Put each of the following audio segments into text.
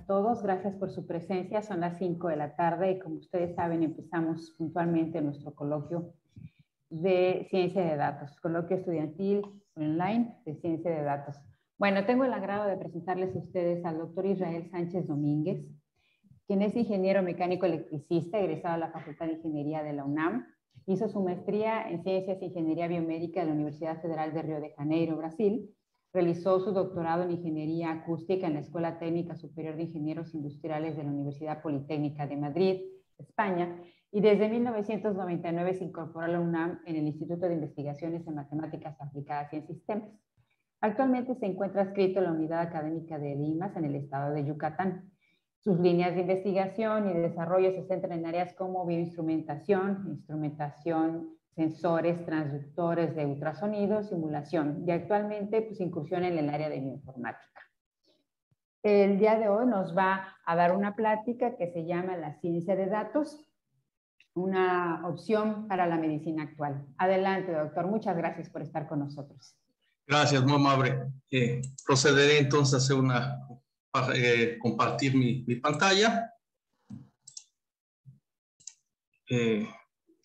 a todos. Gracias por su presencia. Son las 5 de la tarde y como ustedes saben, empezamos puntualmente nuestro coloquio de ciencia de datos, coloquio estudiantil online de ciencia de datos. Bueno, tengo el agrado de presentarles a ustedes al doctor Israel Sánchez Domínguez, quien es ingeniero mecánico electricista, egresado de la Facultad de Ingeniería de la UNAM. Hizo su maestría en Ciencias e Ingeniería Biomédica de la Universidad Federal de Río de Janeiro, Brasil. Realizó su doctorado en Ingeniería Acústica en la Escuela Técnica Superior de Ingenieros Industriales de la Universidad Politécnica de Madrid, España, y desde 1999 se incorporó a la UNAM en el Instituto de Investigaciones en Matemáticas Aplicadas y en Sistemas. Actualmente se encuentra adscrito a la Unidad Académica de Limas en el estado de Yucatán. Sus líneas de investigación y de desarrollo se centran en áreas como bioinstrumentación, instrumentación, sensores, transductores de ultrasonido, simulación, y actualmente pues incursiona en el área de bioinformática. El día de hoy nos va a dar una plática que se llama La ciencia de datos, una opción para la medicina actual. Adelante, doctor. Muchas gracias por estar con nosotros. Gracias, muy amable. Procederé entonces a hacer compartir mi pantalla.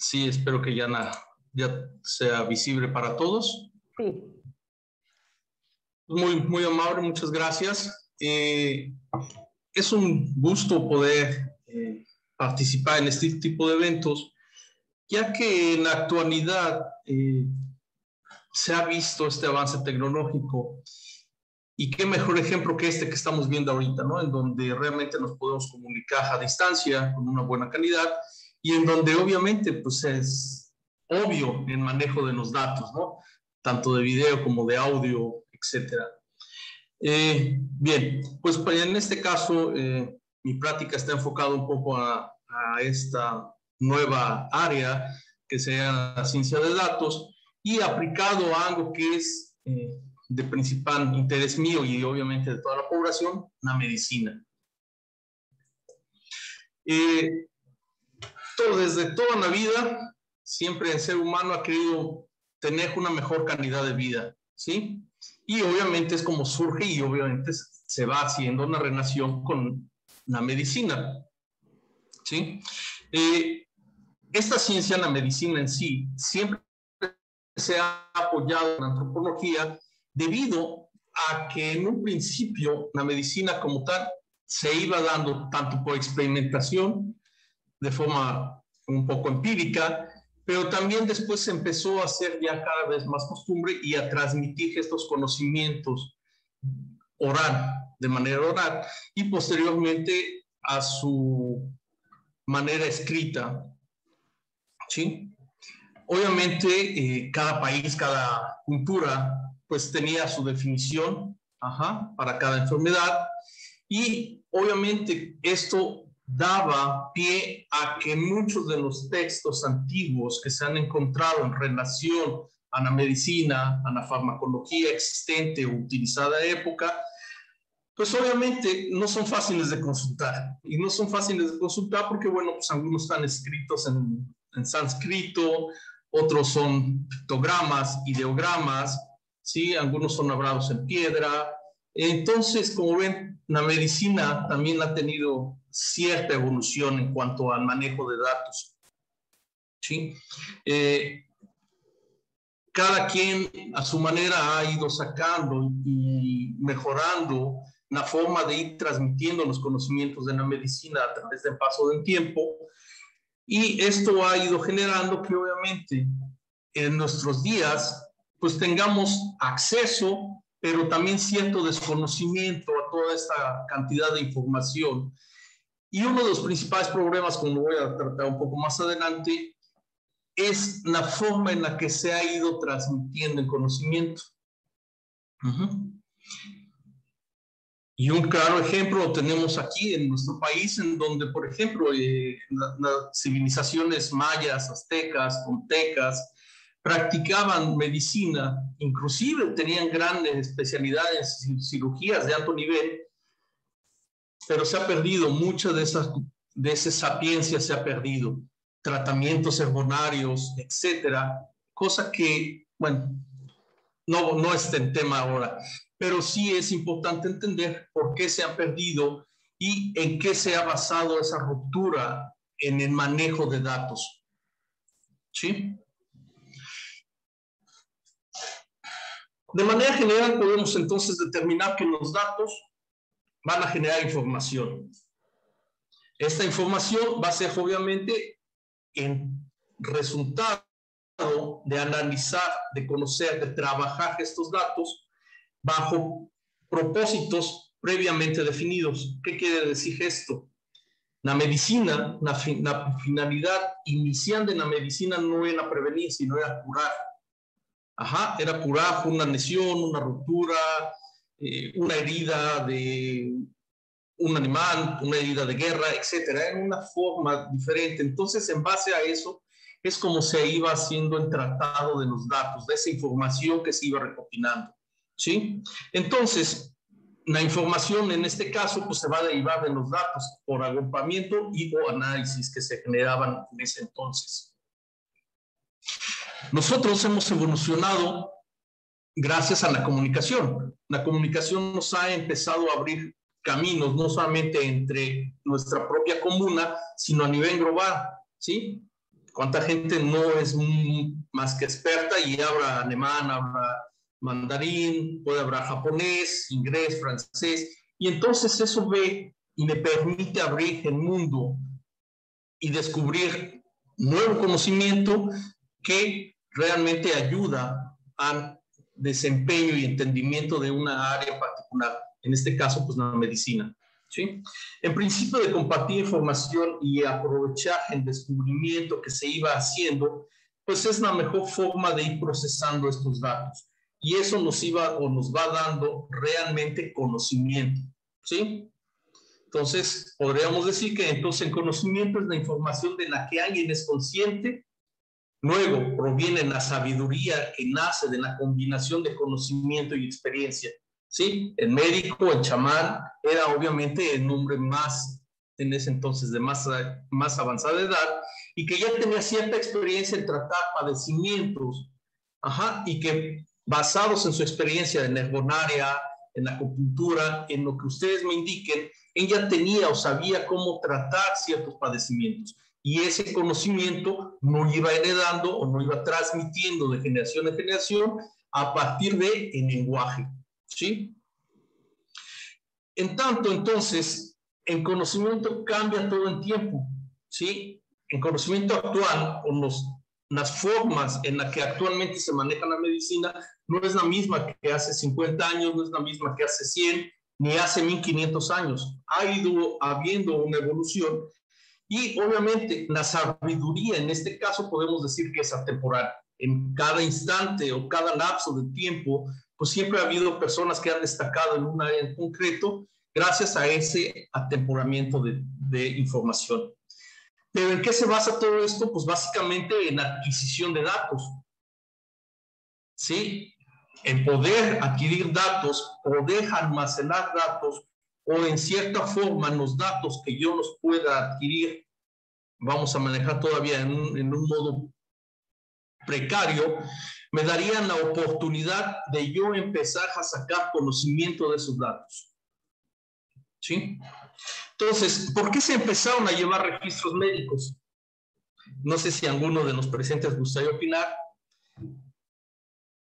Sí, espero que ya sea visible para todos. Sí. Muy amable, muchas gracias. Es un gusto poder participar en este tipo de eventos, ya que en la actualidad se ha visto este avance tecnológico. Y qué mejor ejemplo que este que estamos viendo ahorita, ¿no? En donde realmente nos podemos comunicar a distancia con una buena calidad y en donde obviamente pues es obvio el manejo de los datos, ¿no? Tanto de video como de audio, etcétera. Bien, pues en este caso mi plática está enfocada un poco a esta nueva área que se llama la ciencia de datos y aplicado a algo que es de principal interés mío y obviamente de toda la población, la medicina. Desde toda la vida, siempre el ser humano ha querido tener una mejor calidad de vida, ¿sí? Y obviamente es como surge y obviamente se va haciendo una relación con la medicina, ¿sí? Esta ciencia, la medicina en sí, siempre se ha apoyado en la antropología debido a que en un principio la medicina como tal se iba dando tanto por experimentación de forma un poco empírica, pero también después se empezó a hacer ya cada vez más costumbre y a transmitir estos conocimientos de manera oral y posteriormente a su manera escrita, ¿sí? Obviamente, cada país, cada cultura, pues tenía su definición para cada enfermedad y obviamente esto daba pie a que muchos de los textos antiguos que se han encontrado en relación a la medicina, a la farmacología existente o utilizada en época, pues obviamente no son fáciles de consultar. Y no son fáciles de consultar porque, bueno, pues algunos están escritos en sánscrito, otros son pictogramas, ideogramas, ¿sí? Algunos son labrados en piedra. Entonces, como ven, la medicina también ha tenido cierta evolución en cuanto al manejo de datos, ¿sí? Cada quien a su manera ha ido sacando y mejorando la forma de ir transmitiendo los conocimientos de la medicina a través del paso del tiempo. Y esto ha ido generando que obviamente en nuestros días pues tengamos acceso, pero también cierto desconocimiento a toda esta cantidad de información. Y uno de los principales problemas, como lo voy a tratar un poco más adelante, es la forma en la que se ha ido transmitiendo el conocimiento. Y un claro ejemplo lo tenemos aquí en nuestro país, en donde, por ejemplo, las civilizaciones mayas, aztecas, toltecas, practicaban medicina, inclusive tenían grandes especialidades en cirugías de alto nivel, pero se ha perdido, mucha de esa sapiencia se ha perdido, tratamientos herbonarios, etcétera, cosa que, bueno, no es el tema ahora, pero sí es importante entender por qué se han perdido y en qué se ha basado esa ruptura en el manejo de datos. ¿Sí? De manera general podemos entonces determinar que los datos van a generar información. Esta información va a ser obviamente en resultado de analizar, de conocer, de trabajar estos datos bajo propósitos previamente definidos. ¿Qué quiere decir esto? La medicina, la finalidad inicial de la medicina no era prevenir, sino era curar. Era curar una lesión, una ruptura, una herida de un animal, una herida de guerra, etcétera. Era una forma diferente. Entonces, en base a eso, es como se iba haciendo el tratado de los datos, de esa información que se iba recopilando. ¿Sí? Entonces, la información en este caso pues se va a derivar de los datos por agrupamiento y o análisis que se generaban en ese entonces. Nosotros hemos evolucionado gracias a la comunicación. La comunicación nos ha empezado a abrir caminos, no solamente entre nuestra propia comuna, sino a nivel global, ¿sí? ¿Cuánta gente no es más que experta y habla alemán, habla mandarín, puede hablar japonés, inglés, francés? Y entonces eso ve y me permite abrir el mundo y descubrir nuevo conocimiento que realmente ayuda al desempeño y entendimiento de una área particular, en este caso, pues la medicina. ¿Sí? En principio de compartir información y aprovechar el descubrimiento que se iba haciendo, pues es la mejor forma de ir procesando estos datos. Y eso nos iba o nos va dando realmente conocimiento. ¿Sí? Entonces, podríamos decir que entonces el conocimiento es la información de la que alguien es consciente. Luego proviene la sabiduría que nace de la combinación de conocimiento y experiencia. ¿Sí? El médico, el chamán, era obviamente el hombre más, en ese entonces, de más avanzada edad, y que ya tenía cierta experiencia en tratar padecimientos, y que basados en su experiencia en la herbonaria, en la acupuntura, en lo que ustedes me indiquen, ella tenía o sabía cómo tratar ciertos padecimientos. Y ese conocimiento no iba heredando o no iba transmitiendo de generación en generación a partir del lenguaje. ¿Sí? En tanto, entonces, el conocimiento cambia todo el tiempo. ¿Sí? El conocimiento actual o las formas en las que actualmente se maneja la medicina no es la misma que hace 50 años, no es la misma que hace 100, ni hace 1500 años. Ha ido habiendo una evolución y obviamente la sabiduría en este caso podemos decir que es atemporal. En cada instante o cada lapso de tiempo, pues siempre ha habido personas que han destacado en un área en concreto gracias a ese atemporamiento de información. ¿Pero en qué se basa todo esto? Pues básicamente en la adquisición de datos. ¿Sí? En poder adquirir datos, poder almacenar datos, o en cierta forma los datos que yo los pueda adquirir, vamos a manejar todavía en un modo precario, me darían la oportunidad de yo empezar a sacar conocimiento de esos datos. ¿Sí? Entonces, ¿por qué se empezaron a llevar registros médicos? No sé si alguno de los presentes gustaría opinar,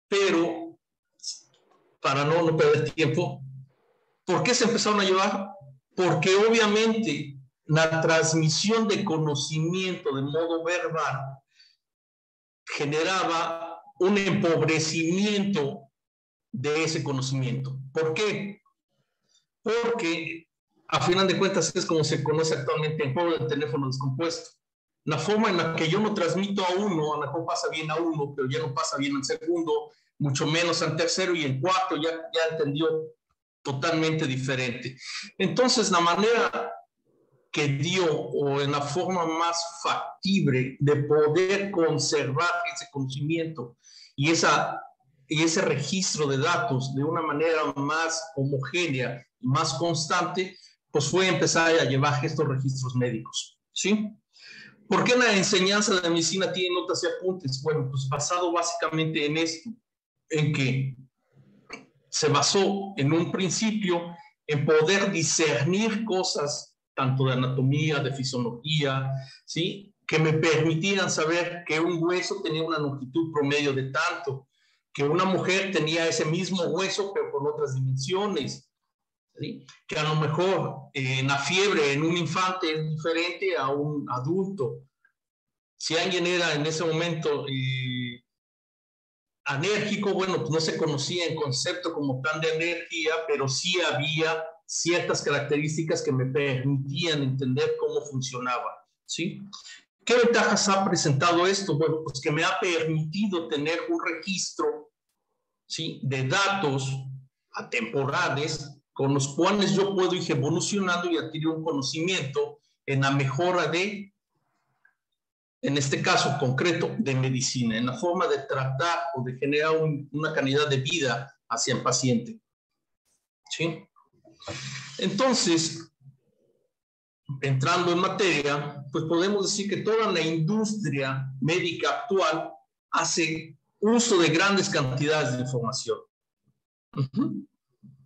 pero para no perder tiempo, ¿por qué se empezaron a llevar? Porque obviamente la transmisión de conocimiento de modo verbal generaba un empobrecimiento de ese conocimiento. ¿Por qué? Porque a final de cuentas es como se conoce actualmente el juego del teléfono descompuesto. La forma en la que yo no transmito a uno, a lo mejor pasa bien a uno, pero ya no pasa bien al segundo, mucho menos al tercero, y el cuarto ya entendió totalmente diferente. Entonces, la manera que dio, o en la forma más factible de poder conservar ese conocimiento y ese registro de datos de una manera más homogénea y más constante, pues fue empezar a llevar estos registros médicos. ¿Sí? ¿Por qué la enseñanza de la medicina tiene notas y apuntes? Bueno, pues basado básicamente en esto, en que se basó en un principio en poder discernir cosas, tanto de anatomía, de fisiología, ¿sí? Que me permitían saber que un hueso tenía una longitud promedio de tanto, que una mujer tenía ese mismo hueso, pero con otras dimensiones, ¿sí? Que a lo mejor la fiebre en un infante es diferente a un adulto. Si alguien era en ese momento anérgico, bueno, pues no se conocía en concepto como plan de energía, pero sí había ciertas características que me permitían entender cómo funcionaba, ¿sí? ¿Qué ventajas ha presentado esto? Bueno, pues que me ha permitido tener un registro, ¿sí?, de datos atemporales con los cuales yo puedo ir evolucionando y adquirir un conocimiento en la mejora de, en este caso concreto, de medicina, en la forma de tratar o de generar una calidad de vida hacia el paciente, ¿sí? Entonces, entrando en materia, pues podemos decir que toda la industria médica actual hace uso de grandes cantidades de información.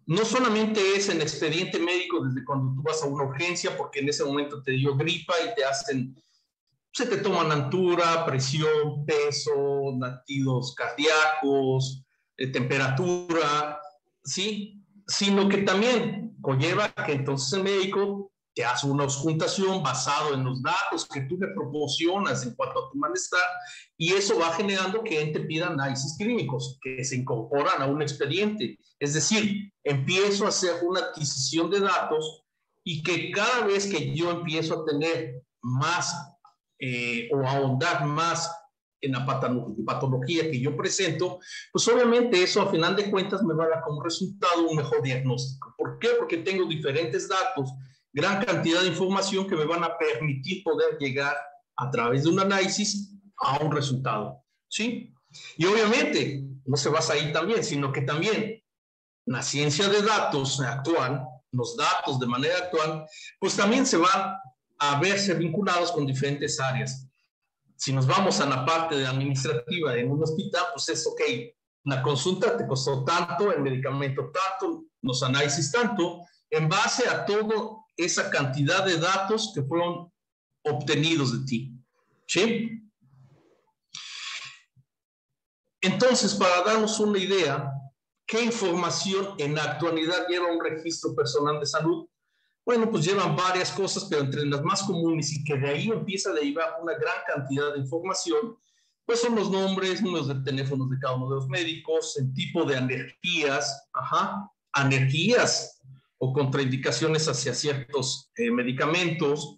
No solamente es en expediente médico desde cuando tú vas a una urgencia porque en ese momento te dio gripa y te hacen, se te toman altura, presión, peso, latidos cardíacos, temperatura, ¿sí? Sino que también conlleva que entonces el médico te hace una auscultación basado en los datos que tú le proporcionas en cuanto a tu malestar, y eso va generando que él te pida análisis clínicos que se incorporan a un expediente. Es decir, empiezo a hacer una adquisición de datos y que cada vez que yo empiezo a tener más o a ahondar más en la patología que yo presento, pues obviamente eso a final de cuentas me va a dar como resultado un mejor diagnóstico. ¿Por qué? Porque tengo diferentes datos, gran cantidad de información que me van a permitir poder llegar a través de un análisis a un resultado, ¿sí? Y obviamente no se basa ahí también, sino que también la ciencia de datos actual, los datos de manera actual, pues también se van a verse vinculados con diferentes áreas. Si nos vamos a la parte de administrativa en un hospital, pues es ok, la consulta te costó tanto, el medicamento tanto, los análisis tanto, en base a toda esa cantidad de datos que fueron obtenidos de ti, ¿sí? Entonces, para darnos una idea, ¿qué información en la actualidad lleva un registro personal de salud? Bueno, pues llevan varias cosas, pero entre las más comunes y que de ahí empieza a derivar una gran cantidad de información, pues son los nombres, números de teléfonos de cada uno de los médicos, el tipo de alergias, alergias o contraindicaciones hacia ciertos medicamentos,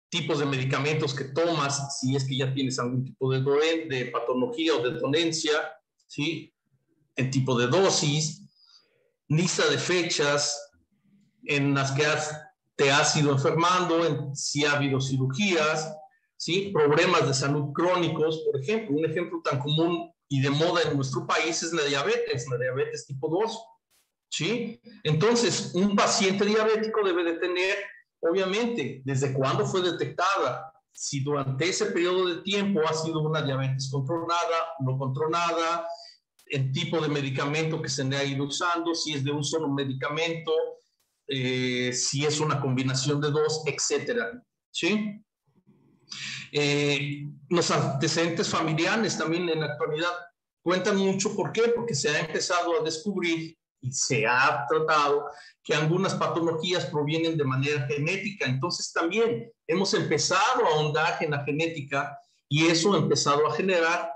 tipos de medicamentos que tomas, si es que ya tienes algún tipo de patología o de dolencia, ¿sí? El tipo de dosis, lista de fechas en las que te has ido enfermando, si ha habido cirugías, ¿sí? Problemas de salud crónicos, por ejemplo, un ejemplo tan común y de moda en nuestro país es la diabetes tipo 2, ¿sí? Entonces, un paciente diabético debe de tener, obviamente, desde cuándo fue detectada, si durante ese periodo de tiempo ha sido una diabetes controlada, no controlada, el tipo de medicamento que se le ha ido usando, si es de un solo medicamento, si es una combinación de dos, etcétera, ¿sí? Los antecedentes familiares también en la actualidad cuentan mucho. ¿Por qué? Porque se ha empezado a descubrir y se ha tratado que algunas patologías provienen de manera genética. Entonces también hemos empezado a ahondar en la genética y eso ha empezado a generar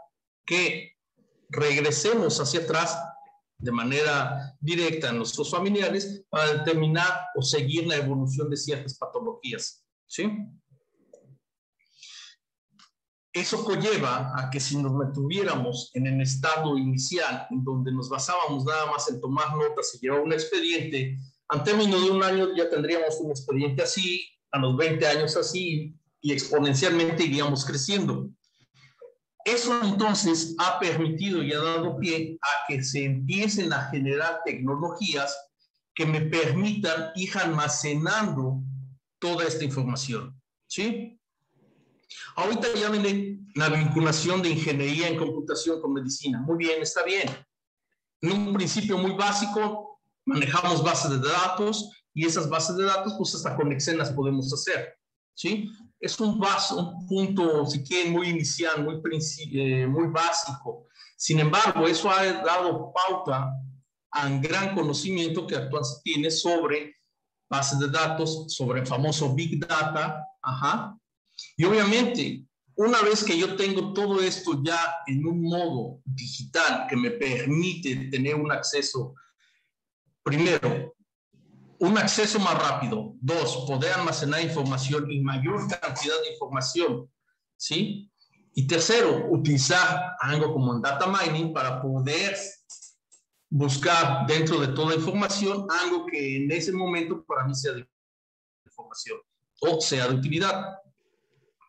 que regresemos hacia atrás de manera directa a nuestros familiares para determinar o seguir la evolución de ciertas patologías, ¿sí? Eso conlleva a que si nos mantuviéramos en el estado inicial, en donde nos basábamos nada más en tomar notas y llevar un expediente, al término de un año ya tendríamos un expediente así, a los 20 años así, y exponencialmente iríamos creciendo. Eso entonces ha permitido y ha dado pie a que se empiecen a generar tecnologías que me permitan ir almacenando toda esta información, ¿sí? Ahorita ya viene la vinculación de ingeniería en computación con medicina. Muy bien, está bien. En un principio muy básico, manejamos bases de datos y esas bases de datos, pues hasta con Excel las podemos hacer, ¿sí? Es un punto, si quieren, muy inicial, muy básico. Sin embargo, eso ha dado pauta a un gran conocimiento que actualmente tiene sobre bases de datos, sobre el famoso Big Data, ajá. Y obviamente, una vez que yo tengo todo esto ya en un modo digital que me permite tener un acceso, primero, un acceso más rápido. Dos, poder almacenar información y mayor cantidad de información, ¿sí? Y tercero, utilizar algo como el data mining para poder buscar dentro de toda la información algo que en ese momento para mí sea de información o sea de utilidad,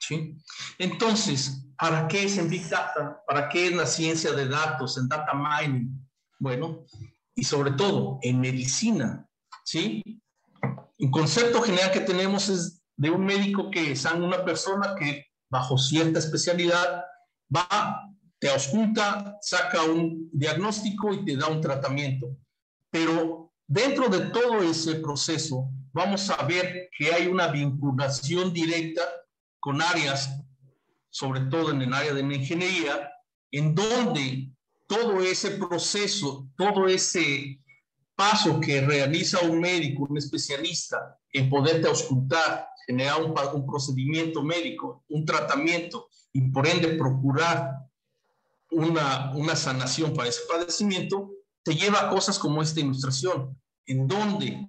¿sí? Entonces, ¿para qué es en Big Data? ¿Para qué es la ciencia de datos, en data mining? Bueno, y sobre todo en medicina, ¿sí? Un concepto general que tenemos es de un médico que es una persona que bajo cierta especialidad va, te ausculta, saca un diagnóstico y te da un tratamiento. Pero dentro de todo ese proceso vamos a ver que hay una vinculación directa con áreas, sobre todo en el área de la ingeniería, en donde todo ese proceso, todo ese paso que realiza un médico, un especialista, en poderte auscultar, generar un procedimiento médico, un tratamiento, y por ende procurar una sanación para ese padecimiento, te lleva a cosas como esta ilustración, en donde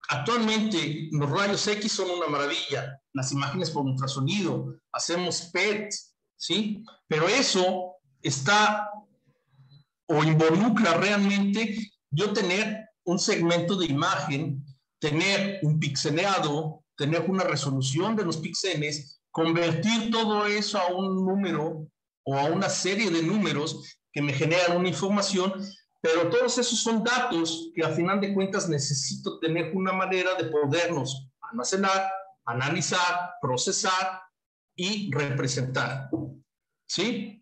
actualmente los rayos X son una maravilla, las imágenes por ultrasonido, hacemos PET, ¿sí? Pero eso está o involucra realmente yo tener un segmento de imagen, tener un pixelado, tener una resolución de los píxeles, convertir todo eso a un número o a una serie de números que me generan una información, pero todos esos son datos que a final de cuentas necesito tener una manera de podernos almacenar, analizar, procesar y representar, ¿sí?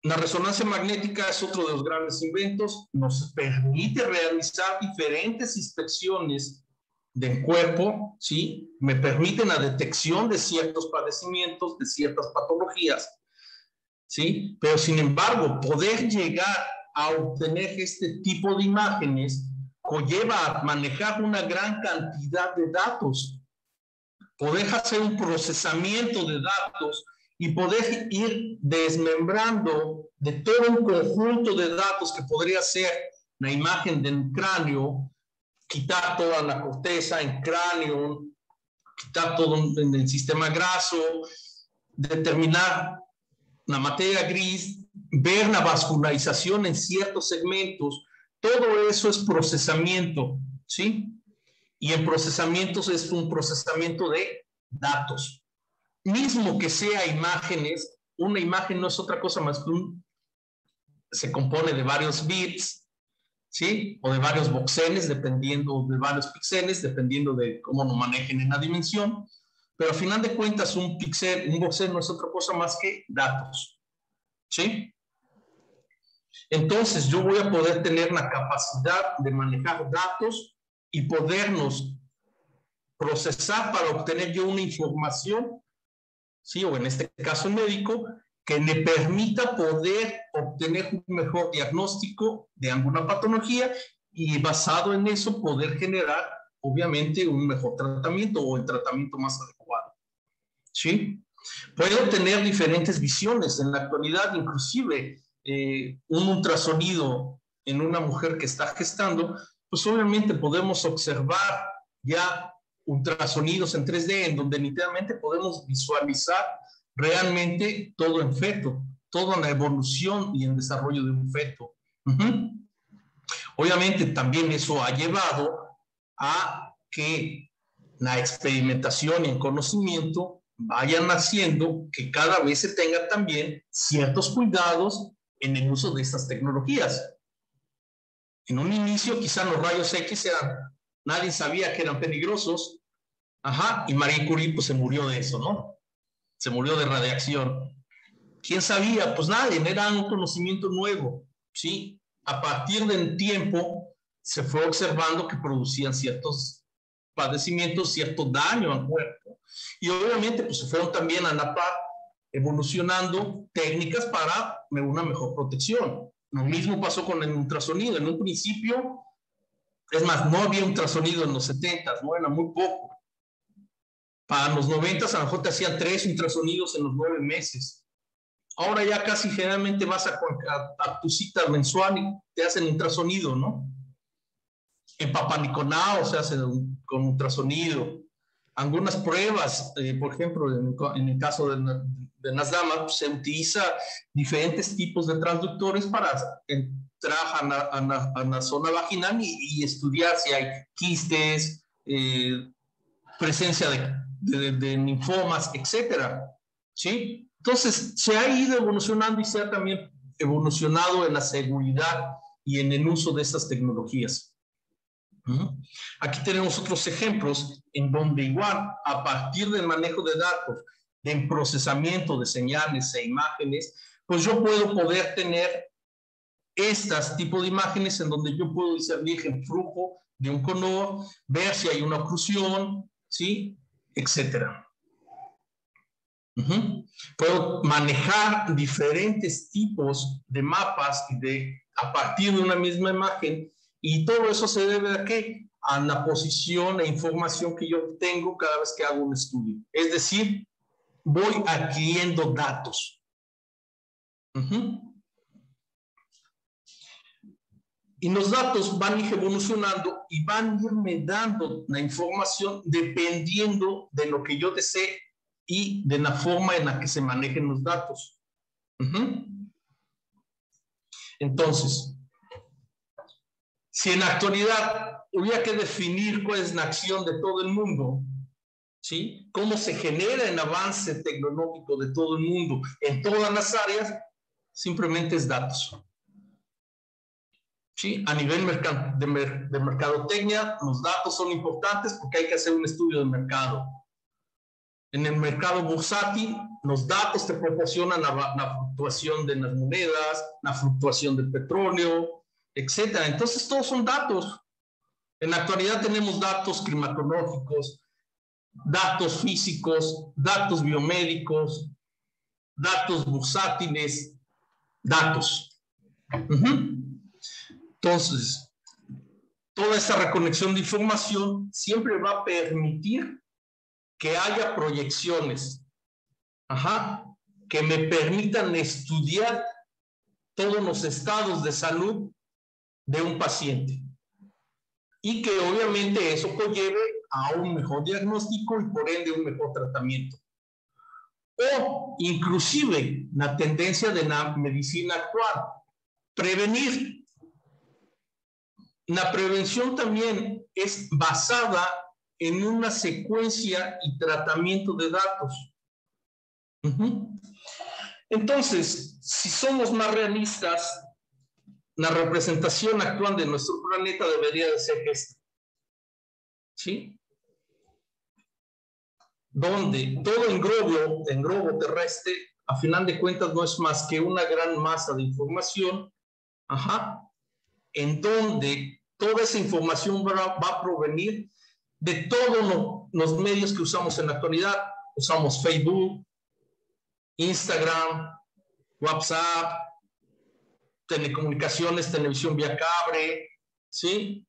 La resonancia magnética es otro de los grandes inventos, nos permite realizar diferentes inspecciones del cuerpo, ¿sí? Me permiten la detección de ciertos padecimientos, de ciertas patologías, ¿sí? Pero sin embargo, poder llegar a obtener este tipo de imágenes conlleva a manejar una gran cantidad de datos, poder hacer un procesamiento de datos y poder ir desmembrando de todo un conjunto de datos que podría ser la imagen del cráneo, quitar toda la corteza en cráneo, quitar todo en el sistema graso, determinar la materia gris, ver la vascularización en ciertos segmentos, todo eso es procesamiento, ¿sí? Y en procesamientos es un procesamiento de datos. Mismo que sea imágenes, una imagen no es otra cosa más que se compone de varios bits, ¿sí? O de varios voxeles, dependiendo de varios píxeles, dependiendo de cómo lo manejen en la dimensión. Pero al final de cuentas, un voxel no es otra cosa más que datos, ¿sí? Entonces, yo voy a poder tener la capacidad de manejar datos y podernos procesar para obtener yo una información, ¿sí? O en este caso médico, que me permita poder obtener un mejor diagnóstico de alguna patología y basado en eso poder generar, obviamente, un mejor tratamiento o el tratamiento más adecuado, ¿sí? Puedo tener diferentes visiones. En la actualidad, inclusive, un ultrasonido en una mujer que está gestando, pues obviamente podemos observar ya ultrasonidos en 3D, en donde literalmente podemos visualizar realmente todo en feto, toda la evolución y el desarrollo de un feto. Obviamente también eso ha llevado a que la experimentación y el conocimiento vayan haciendo que cada vez se tenga también ciertos cuidados en el uso de estas tecnologías. En un inicio quizá los rayos X nadie sabía que eran peligrosos, y Marie Curie pues se murió de eso, ¿no? Se murió de radiación. ¿Quién sabía? Pues nadie, era un conocimiento nuevo, ¿sí? a partir del tiempo se fue observando que producían ciertos padecimientos, cierto daño al cuerpo. Y obviamente pues se fueron también a la par evolucionando técnicas para una mejor protección. Lo mismo pasó con el ultrasonido. En un principio, es más, no había ultrasonido en los 70s, ¿no? Era muy poco. Para los 90s a lo mejor te hacían 3 ultrasonidos en los 9 meses. Ahora ya casi generalmente vas a tu cita mensual y te hacen ultrasonido, ¿no? En Papá Nicolau se hace con ultrasonido. Algunas pruebas, por ejemplo, en el caso de las damas, pues, se utiliza diferentes tipos de transductores para entrar a la zona vaginal y estudiar si hay quistes, presencia de linfomas, etcétera. ¿Sí? Entonces, se ha ido evolucionando y se ha también evolucionado en la seguridad y en el uso de estas tecnologías. Aquí tenemos otros ejemplos en donde igual, a partir del manejo de datos, del procesamiento de señales e imágenes, pues yo puedo tener estos tipos de imágenes en donde yo puedo discernir el flujo de un color, ver si hay una oclusión, ¿sí? Etcétera. Puedo manejar diferentes tipos de mapas a partir de una misma imagen. Y todo eso se debe a qué? A la posición e información que yo obtengo cada vez que hago un estudio. Es decir, voy adquiriendo datos. Y los datos van a ir evolucionando y van a irme dando la información dependiendo de lo que yo desee y de la forma en la que se manejen los datos. Entonces, si en la actualidad hubiera que definir cuál es la acción de todo el mundo, ¿sí? Cómo se genera el avance tecnológico de todo el mundo en todas las áreas, simplemente es datos. ¿Sí? A nivel de mercadotecnia, los datos son importantes porque hay que hacer un estudio de mercado. En el mercado bursátil, los datos te proporcionan la fluctuación de las monedas, la fluctuación del petróleo, etcétera. Entonces, todos son datos. En la actualidad tenemos datos climatológicos, datos físicos, datos biomédicos, datos bursátiles, datos. Entonces, toda esa reconexión de información siempre va a permitir que haya proyecciones, que me permitan estudiar todos los estados de salud de un paciente y que obviamente eso conlleve a un mejor diagnóstico y por ende un mejor tratamiento. O inclusive la tendencia de la medicina actual, prevenir. La prevención también es basada en una secuencia y tratamiento de datos. Entonces, si somos más realistas, la representación actual de nuestro planeta debería de ser esta. ¿Sí? Donde todo englobo terrestre, a final de cuentas, no es más que una gran masa de información, en donde toda esa información va a provenir de todos los medios que usamos en la actualidad. Usamos Facebook, Instagram, WhatsApp, telecomunicaciones, televisión vía cable, ¿sí?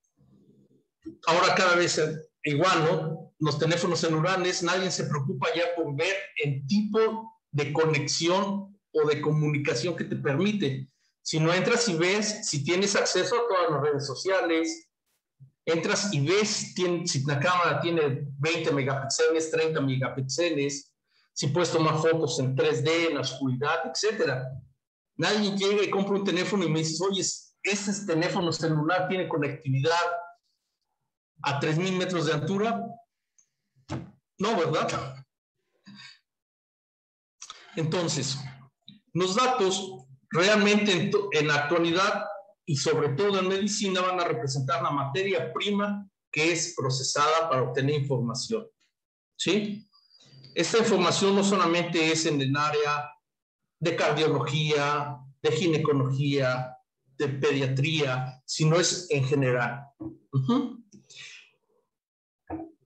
Ahora cada vez igual, ¿no? Los teléfonos celulares, nadie se preocupa ya por ver el tipo de conexión o de comunicación que te permite. Si no entras y ves, si tienes acceso a todas las redes sociales, entras y ves si la cámara tiene 20 megapíxeles, 30 megapíxeles, si puedes tomar fotos en 3D, en la oscuridad, etc. Nadie llega y compra un teléfono y me dice, oye, este teléfono celular tiene conectividad a 3,000 metros de altura. No, ¿verdad? Entonces, los datos realmente en la actualidad y sobre todo en medicina van a representar la materia prima que es procesada para obtener información. ¿Sí? Esta información no solamente es en el área de cardiología, de ginecología, de pediatría, sino es en general.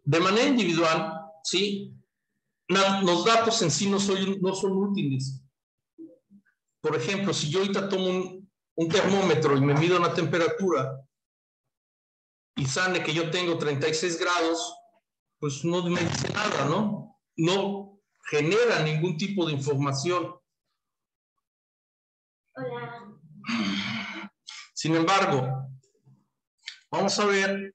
De manera individual, ¿sí? Los datos en sí no son útiles. Por ejemplo, si yo ahorita tomo un termómetro y me mido la temperatura y sale que yo tengo 36 grados, pues no me dice nada, ¿no? No genera ningún tipo de información. Hola. Sin embargo, vamos a ver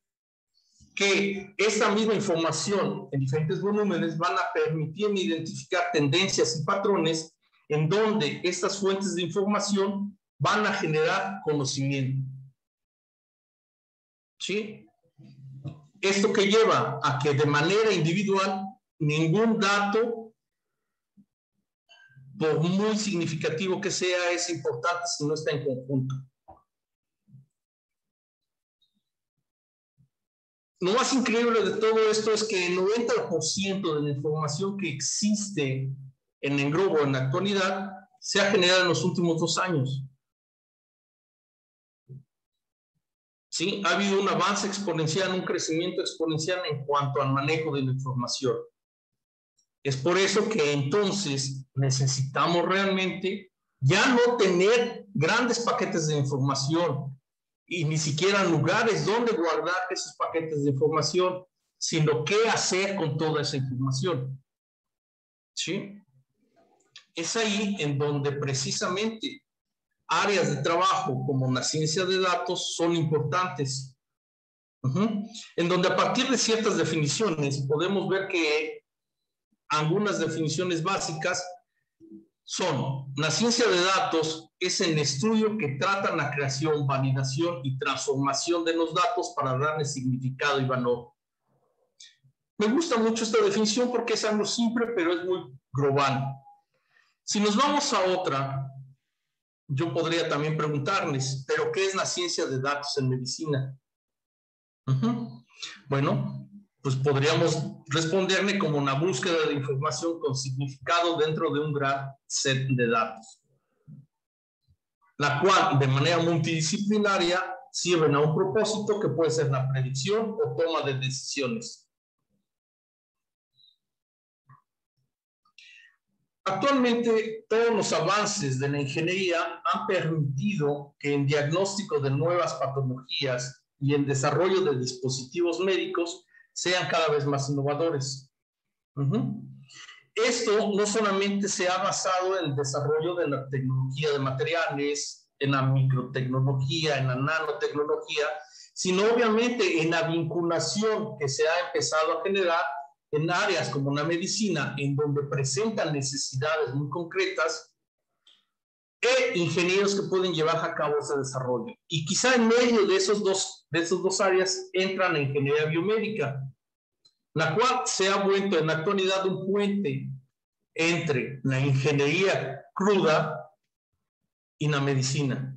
que esta misma información en diferentes volúmenes van a permitirme identificar tendencias y patrones en donde estas fuentes de información van a generar conocimiento. ¿Sí? Esto que lleva a que de manera individual ningún dato, por muy significativo que sea, es importante si no está en conjunto. Lo más increíble de todo esto es que el 90% de la información que existe en Engrobo en la actualidad se ha generado en los últimos 2 años. ¿Sí? Ha habido un avance exponencial, un crecimiento exponencial en cuanto al manejo de la información. Es por eso que entonces necesitamos realmente ya no tener grandes paquetes de información y ni siquiera lugares donde guardar esos paquetes de información, sino qué hacer con toda esa información. ¿Sí? Es ahí en donde precisamente áreas de trabajo como la ciencia de datos son importantes. En donde a partir de ciertas definiciones podemos ver que algunas definiciones básicas son: la ciencia de datos es el estudio que trata la creación, validación y transformación de los datos para darle significado y valor. Me gusta mucho esta definición porque es algo simple, pero es muy global. Si nos vamos a otra, yo podría también preguntarles, ¿pero qué es la ciencia de datos en medicina? Bueno, pues podríamos responderle como una búsqueda de información con significado dentro de un gran set de datos, la cual de manera multidisciplinaria sirven a un propósito que puede ser la predicción o toma de decisiones. Actualmente, todos los avances de la ingeniería han permitido que en diagnóstico de nuevas patologías y en desarrollo de dispositivos médicos sean cada vez más innovadores. Esto no solamente se ha basado en el desarrollo de la tecnología de materiales, en la microtecnología, en la nanotecnología, sino obviamente en la vinculación que se ha empezado a generar en áreas como la medicina, en donde presentan necesidades muy concretas, e ingenieros que pueden llevar a cabo ese desarrollo. Y quizá en medio de esos dos áreas entra la ingeniería biomédica, la cual se ha vuelto en la actualidad un puente entre la ingeniería cruda y la medicina.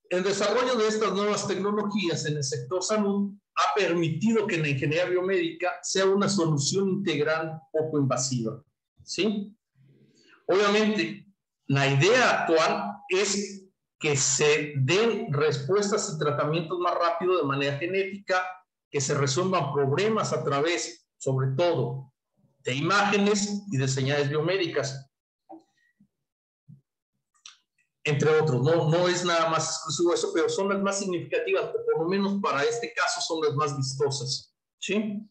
El desarrollo de estas nuevas tecnologías en el sector salud ha permitido que la ingeniería biomédica sea una solución integral poco invasiva. ¿Sí? Obviamente, la idea actual es que se den respuestas y tratamientos más rápido de manera genética, que se resuelvan problemas a través, sobre todo, de imágenes y de señales biomédicas, entre otros. No es nada más exclusivo eso, pero son las más significativas, o por lo menos para este caso son las más vistosas. ¿Sí?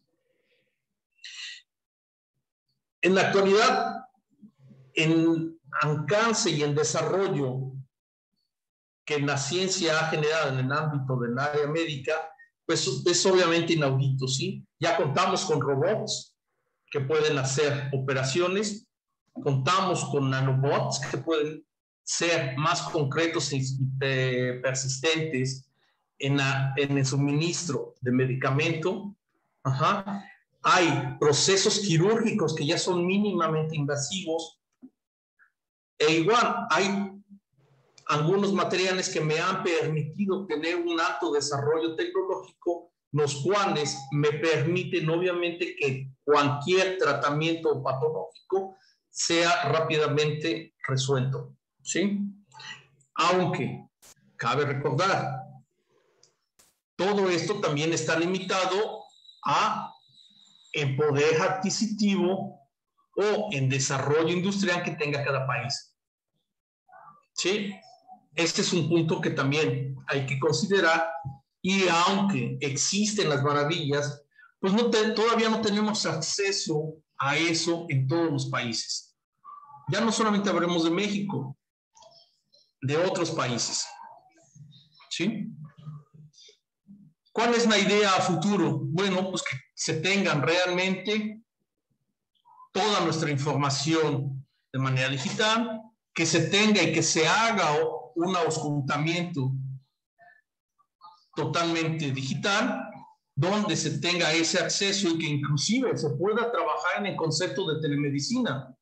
En la actualidad, en alcance y en desarrollo que la ciencia ha generado en el ámbito del área médica, pues es obviamente inaudito, ¿sí? Ya contamos con robots que pueden hacer operaciones, contamos con nanobots que pueden ser más concretos y persistentes en el suministro de medicamento. Hay procesos quirúrgicos que ya son mínimamente invasivos, e igual hay algunos materiales que me han permitido tener un alto desarrollo tecnológico, los cuales me permiten obviamente que cualquier tratamiento patológico sea rápidamente resuelto. ¿sí? Aunque, cabe recordar, todo esto también está limitado a el poder adquisitivo o en desarrollo industrial que tenga cada país. ¿Sí? Este es un punto que también hay que considerar, y aunque existen las maravillas, pues todavía no tenemos acceso a eso en todos los países. Ya no solamente hablemos de México, de otros países. ¿Sí? ¿Cuál es la idea a futuro? Bueno, pues que se tengan realmente toda nuestra información de manera digital, que se tenga y que se haga un auscultamiento totalmente digital, donde se tenga ese acceso y que inclusive se pueda trabajar en el concepto de telemedicina,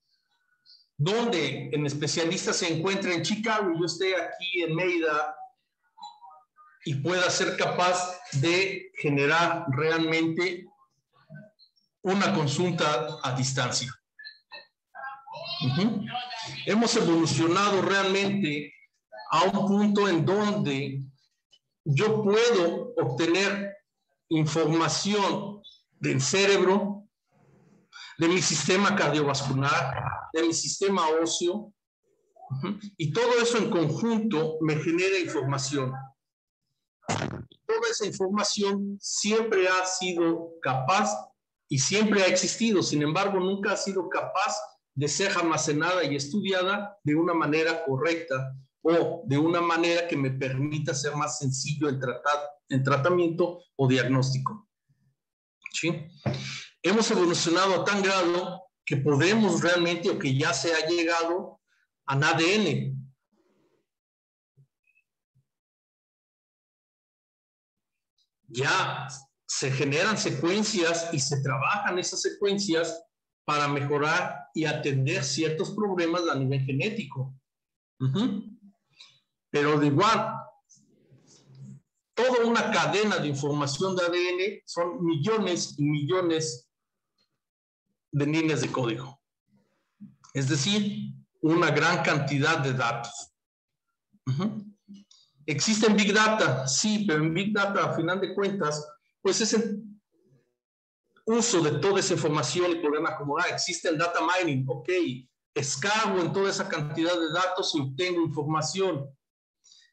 donde el especialista se encuentre en Chicago y yo esté aquí en Mérida y pueda ser capaz de generar realmente una consulta a distancia. Hemos evolucionado realmente a un punto en donde yo puedo obtener información del cerebro, de mi sistema cardiovascular, de mi sistema óseo, y todo eso en conjunto me genera información. Toda esa información siempre ha sido capaz y siempre ha existido, sin embargo, nunca ha sido capaz de ser almacenada y estudiada de una manera correcta o de una manera que me permita ser más sencillo en tratamiento o diagnóstico. ¿Sí? Hemos evolucionado a tan grado que podemos realmente, o que ya se ha llegado al ADN. Ya se generan secuencias y se trabajan esas secuencias para mejorar y atender ciertos problemas a nivel genético. Pero de igual, toda una cadena de información de ADN son millones y millones de líneas de código. Es decir, una gran cantidad de datos. ¿Existen Big Data? Sí, pero en Big Data, a final de cuentas, pues es el uso de toda esa información y poderla acomodar. Existe el data mining, ok, escarbo en toda esa cantidad de datos y obtengo información.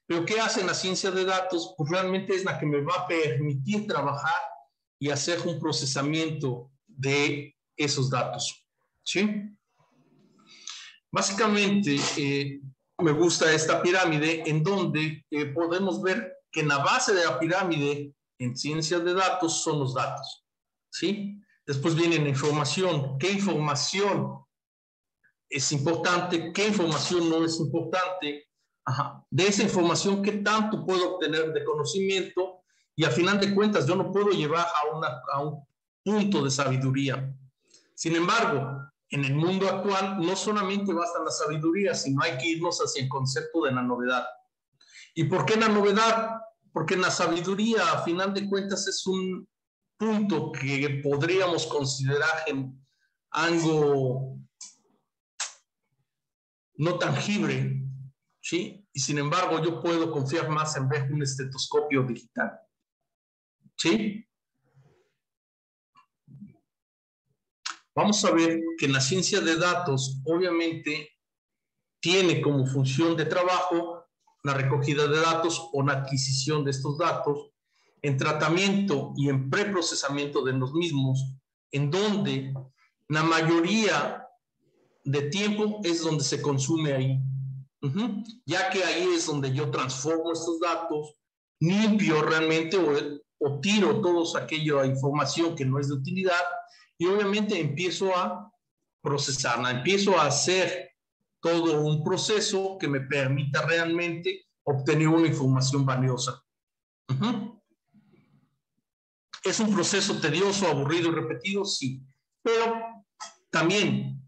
Pero ¿qué hace la ciencia de datos? Pues realmente es la que me va a permitir trabajar y hacer un procesamiento de esos datos. ¿Sí? Básicamente, me gusta esta pirámide en donde podemos ver que en la base de la pirámide en ciencias de datos son los datos. ¿Sí? Después viene la información. ¿Qué información es importante? ¿Qué información no es importante? De esa información, ¿qué tanto puedo obtener de conocimiento? Y al final de cuentas, yo no puedo llevar a un punto de sabiduría. Sin embargo, en el mundo actual, no solamente basta la sabiduría, sino hay que irnos hacia el concepto de la novedad. ¿Y por qué la novedad? Porque la sabiduría, a final de cuentas, es un punto que podríamos considerar algo no tangible, ¿sí? Y sin embargo, yo puedo confiar más en ver un estetoscopio digital, ¿sí? Vamos a ver que la ciencia de datos, obviamente, tiene como función de trabajo la recogida de datos o la adquisición de estos datos, en tratamiento y en preprocesamiento de los mismos, en donde la mayoría de tiempo es donde se consume ahí. Ya que ahí es donde yo transformo estos datos, limpio realmente o tiro toda aquella información que no es de utilidad y obviamente empiezo a procesarla, empiezo a hacer todo un proceso que me permita realmente obtener una información valiosa. ¿Es un proceso tedioso, aburrido y repetido? Sí, pero también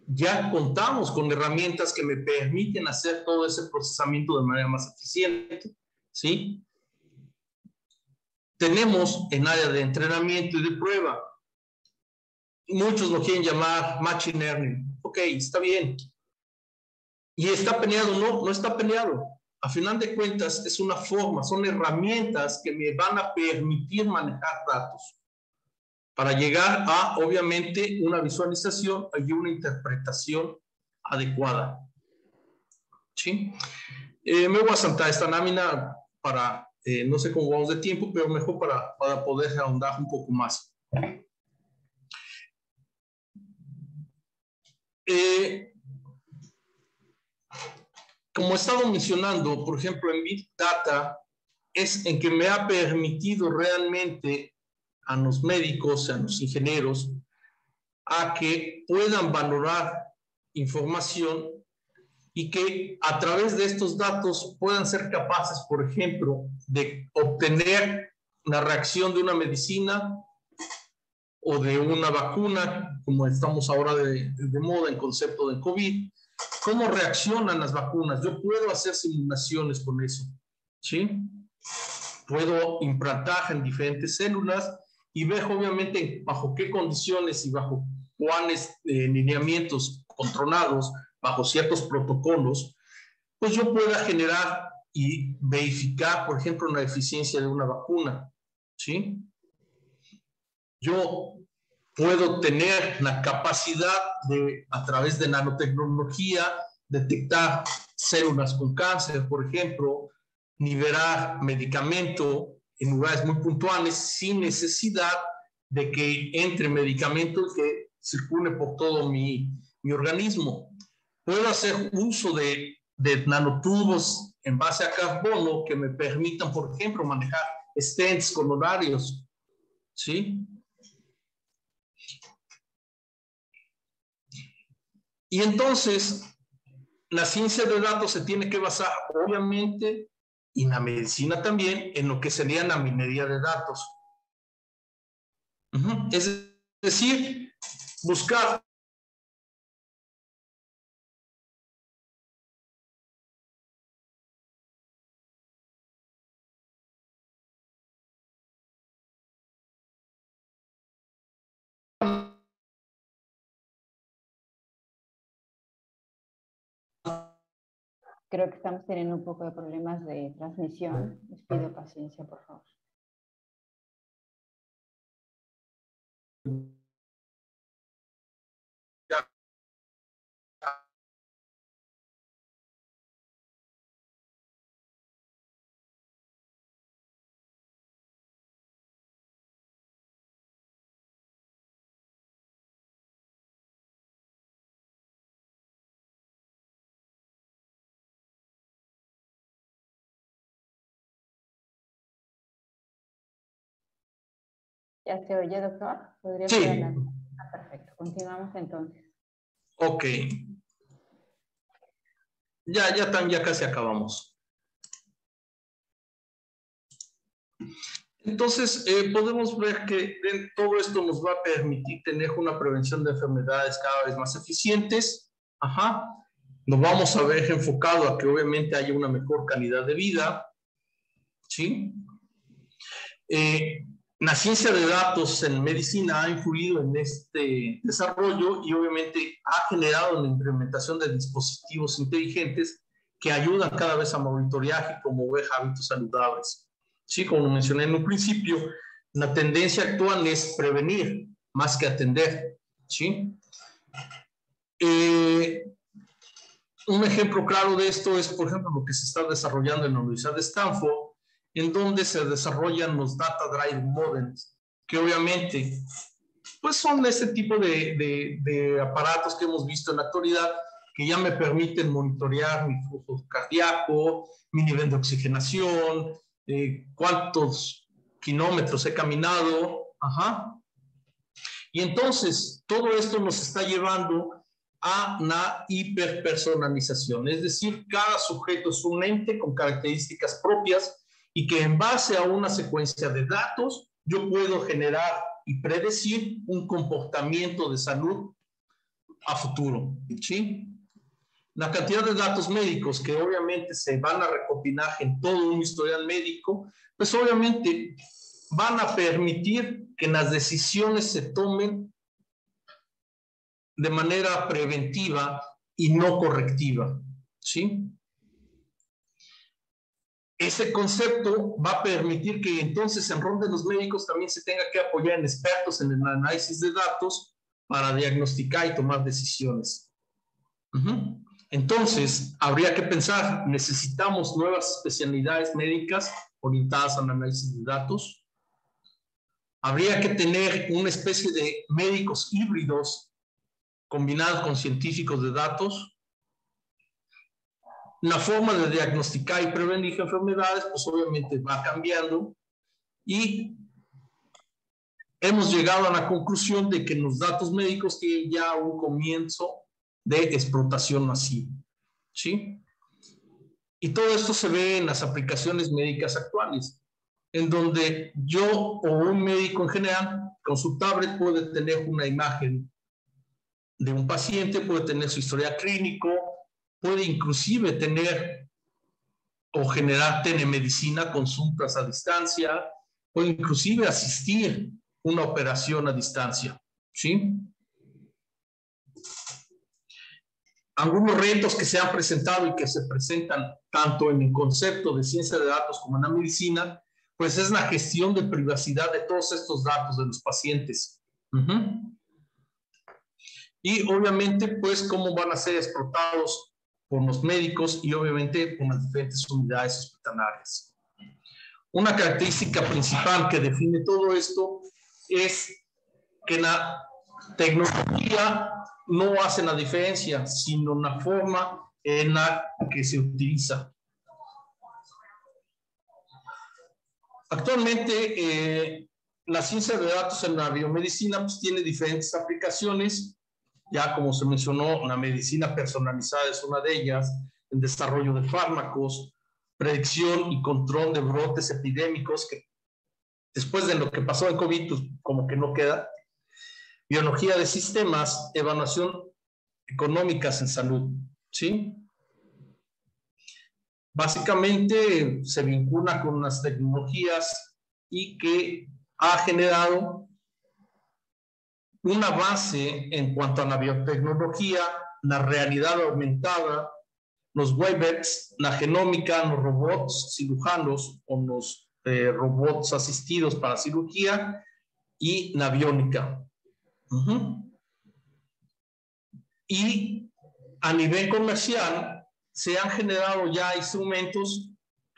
ya contamos con herramientas que me permiten hacer todo ese procesamiento de manera más eficiente, ¿sí? Tenemos en área de entrenamiento y de prueba. Muchos lo quieren llamar machine learning. Ok, está bien. ¿Y está peleado? No, no está peleado. A final de cuentas, es una forma, son herramientas que me van a permitir manejar datos para llegar a, obviamente, una visualización y una interpretación adecuada. ¿Sí? Me voy a saltar esta lámina para, no sé cómo vamos de tiempo, pero mejor para poder ahondar un poco más. Como he estado mencionando, por ejemplo, en Big Data, es en que me ha permitido realmente a los médicos, a los ingenieros, a que puedan valorar información y que a través de estos datos puedan ser capaces, por ejemplo, de obtener la reacción de una medicina o de una vacuna, como estamos ahora de moda en concepto de COVID. ¿Cómo reaccionan las vacunas? Yo puedo hacer simulaciones con eso, ¿sí? Puedo implantar en diferentes células y ver obviamente bajo qué condiciones y bajo cuáles lineamientos controlados, bajo ciertos protocolos, pues yo pueda generar y verificar, por ejemplo, la eficiencia de una vacuna, ¿sí? Yo puedo tener la capacidad de, a través de nanotecnología, detectar células con cáncer, por ejemplo, liberar medicamento en lugares muy puntuales sin necesidad de que entre medicamento que circule por todo mi organismo. Puedo hacer uso de nanotubos en base a carbono que me permitan, por ejemplo, manejar stents coronarios, ¿sí? Y entonces, la ciencia de datos se tiene que basar, obviamente, y la medicina también, en lo que sería la minería de datos. Es decir, buscar Creo que estamos teniendo un poco de problemas de transmisión. Les pido paciencia, por favor. ¿Ya se oye, doctor? ¿Podría Sí. ser adelante? Ah, perfecto. Continuamos entonces. Ok. Ya casi acabamos. Entonces, podemos ver que todo esto nos va a permitir tener una prevención de enfermedades cada vez más eficientes. Ajá. Nos vamos a ver enfocado a que obviamente haya una mejor calidad de vida. ¿Sí? La ciencia de datos en medicina ha influido en este desarrollo y obviamente ha generado la implementación de dispositivos inteligentes que ayudan cada vez a monitorear y promover hábitos saludables. Sí, como lo mencioné en un principio, la tendencia actual es prevenir más que atender. ¿Sí? Un ejemplo claro de esto es, por ejemplo, lo que se está desarrollando en la Universidad de Stanford, en donde se desarrollan los Data Drive Models, que obviamente pues son este tipo de aparatos que hemos visto en la actualidad, que ya me permiten monitorear mi flujo cardíaco, mi nivel de oxigenación, cuántos kilómetros he caminado. Ajá. Y entonces, todo esto nos está llevando a la hiperpersonalización, es decir, cada sujeto es un ente con características propias y que en base a una secuencia de datos yo puedo generar y predecir un comportamiento de salud a futuro, ¿sí? La cantidad de datos médicos que obviamente se van a recopilar en todo un historial médico, pues obviamente van a permitir que las decisiones se tomen de manera preventiva y no correctiva. ¿sí? Ese concepto va a permitir que entonces en rol de los médicos también se tenga que apoyar en expertos en el análisis de datos para diagnosticar y tomar decisiones. Entonces, habría que pensar, necesitamos nuevas especialidades médicas orientadas al análisis de datos. Habría que tener una especie de médicos híbridos combinados con científicos de datos. La forma de diagnosticar y prevenir enfermedades, pues obviamente va cambiando, y hemos llegado a la conclusión de que los datos médicos tienen ya un comienzo de explotación masiva, ¿sí? Y todo esto se ve en las aplicaciones médicas actuales, en donde yo o un médico en general con su tablet puede tener una imagen de un paciente, puede tener su historial clínico, puede inclusive tener o generar telemedicina, consultas a distancia, puede inclusive asistir una operación a distancia, ¿sí? Algunos retos que se han presentado y que se presentan tanto en el concepto de ciencia de datos como en la medicina, pues es la gestión de privacidad de todos estos datos de los pacientes. Y obviamente, pues, cómo van a ser explotados por los médicos y obviamente por las diferentes unidades hospitalarias. Una característica principal que define todo esto es que la tecnología no hace la diferencia, sino la forma en la que se utiliza. Actualmente, la ciencia de datos en la biomedicina pues, tiene diferentes aplicaciones. Ya como se mencionó, la medicina personalizada es una de ellas, el desarrollo de fármacos, predicción y control de brotes epidémicos, que después de lo que pasó en COVID, pues como que no queda. Biología de sistemas, evaluación económicas en salud, ¿sí? Básicamente se vincula con las tecnologías y que ha generado una base en cuanto a la biotecnología, la realidad aumentada, los webex, la genómica, los robots cirujanos o los robots asistidos para cirugía y la biónica. Y a nivel comercial se han generado ya instrumentos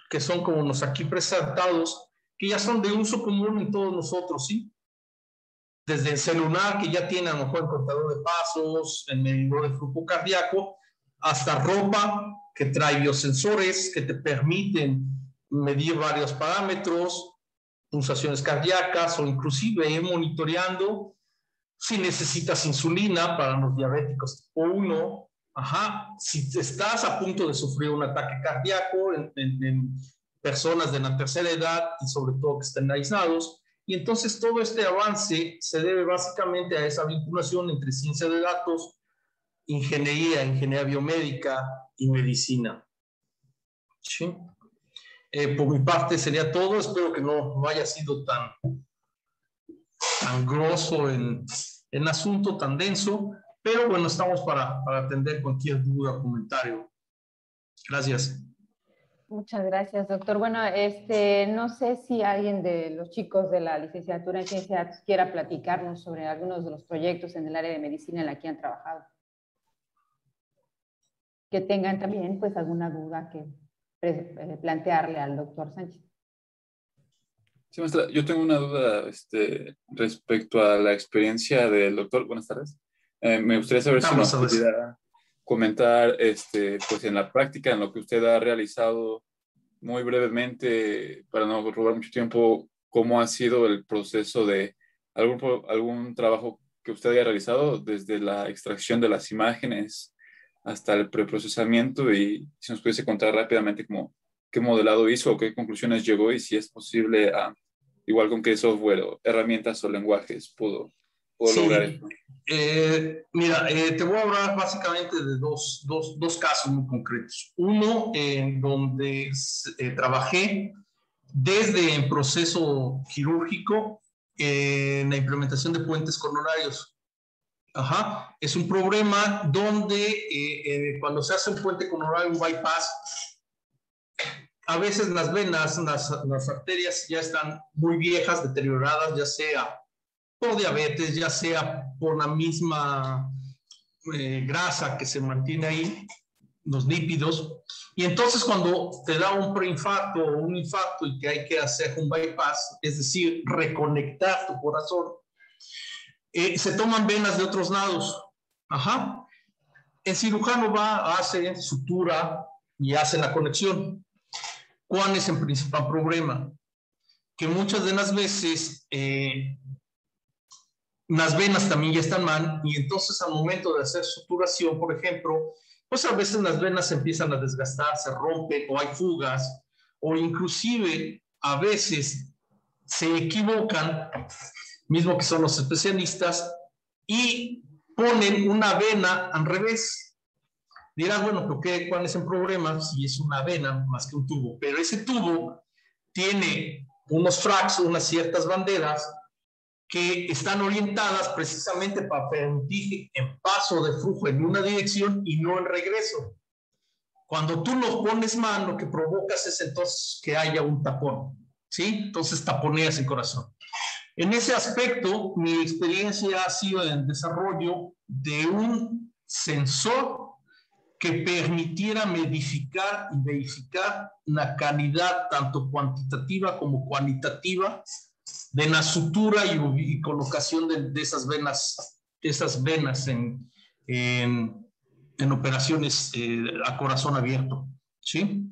que son como los aquí presentados, que ya son de uso común en todos nosotros, ¿sí? Desde el celular, que ya tiene a lo mejor el contador de pasos, el medidor de flujo cardíaco, hasta ropa que trae biosensores que te permiten medir varios parámetros, pulsaciones cardíacas, o inclusive ir monitoreando si necesitas insulina para los diabéticos tipo 1, si estás a punto de sufrir un ataque cardíaco en personas de la tercera edad y sobre todo que estén aislados. Y entonces todo este avance se debe básicamente a esa vinculación entre ciencia de datos, ingeniería biomédica y medicina. ¿Sí? Por mi parte sería todo. Espero que no haya sido tan grosso en asunto, tan denso, pero bueno, estamos para atender cualquier duda o comentario. Gracias. Muchas gracias, doctor. Bueno, no sé si alguien de los chicos de la licenciatura en Ciencia de Datos quiera platicarnos sobre algunos de los proyectos en el área de medicina en la que han trabajado. Que tengan también, pues, alguna duda que plantearle al doctor Sánchez. Sí, maestra, yo tengo una duda respecto a la experiencia del doctor. Buenas tardes. Me gustaría saber si nos pudiera comentar, pues en la práctica, en lo que usted ha realizado muy brevemente, para no robar mucho tiempo, cómo ha sido el proceso de algún trabajo que usted haya realizado desde la extracción de las imágenes hasta el preprocesamiento, y si nos pudiese contar rápidamente como qué modelado hizo o qué conclusiones llegó y si es posible, igual con qué software o herramientas o lenguajes pudo lograr esto. Mira, te voy a hablar básicamente de dos casos muy concretos. Uno en donde trabajé desde el proceso quirúrgico en la implementación de puentes coronarios. Ajá. Es un problema donde cuando se hace un puente coronario, un bypass, a veces las venas, las arterias ya están muy viejas, deterioradas, ya sea por diabetes, ya sea por la misma grasa que se mantiene ahí, los lípidos. Y entonces cuando te da un preinfarto o un infarto y que hay que hacer un bypass, es decir, reconectar tu corazón, se toman venas de otros lados. Ajá. El cirujano va, hace sutura y hace la conexión. ¿Cuál es el principal problema? Que muchas de las veces las venas también ya están mal y entonces al momento de hacer suturación, por ejemplo, pues a veces las venas se empiezan a desgastar, se rompen o hay fugas o inclusive a veces se equivocan, mismo que son los especialistas, y ponen una vena al revés. Dirás, bueno, ¿por qué? ¿Cuál es el problema? Si es una vena más que un tubo. Pero ese tubo tiene unos fracks, unas ciertas banderas que están orientadas precisamente para permitir el paso de flujo en una dirección y no en regreso. Cuando tú lo pones mal, lo que provocas es entonces que haya un tapón, ¿sí? Entonces taponeas el corazón. En ese aspecto, mi experiencia ha sido en el desarrollo de un sensor que permitiera modificar y verificar la calidad tanto cuantitativa como cualitativa de la sutura y colocación de esas venas en operaciones a corazón abierto, ¿sí?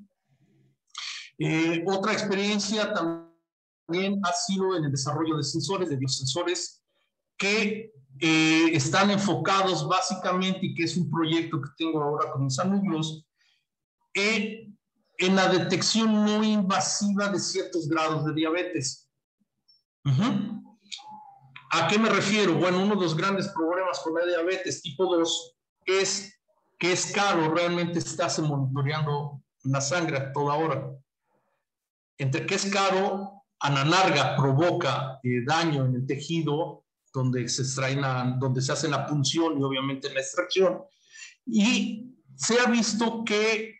Otra experiencia también ha sido en el desarrollo de sensores, de biosensores, que están enfocados básicamente, y que es un proyecto que tengo ahora con mis alumnos, en la detección no invasiva de ciertos grados de diabetes. ¿A qué me refiero? Bueno, uno de los grandes problemas con la diabetes tipo 2 es que es caro realmente estarse monitoreando la sangre a toda hora. Entre que es caro, a la larga provoca daño en el tejido donde se hace la punción y obviamente la extracción. Y se ha visto que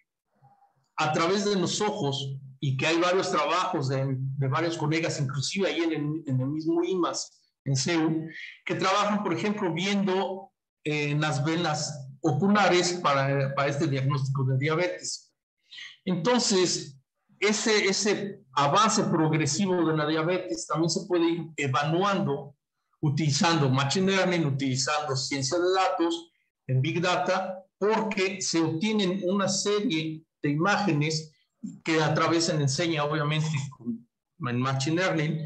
a través de los ojos, y que hay varios trabajos de varios colegas, inclusive ahí en el mismo IMAS, en Seúl, que trabajan, por ejemplo, viendo las venas oculares para este diagnóstico de diabetes. Entonces, ese avance progresivo de la diabetes también se puede ir evaluando utilizando Machine Learning, utilizando ciencia de datos en Big Data, porque se obtienen una serie de imágenes que a través se enseña, obviamente, en Machine Learning,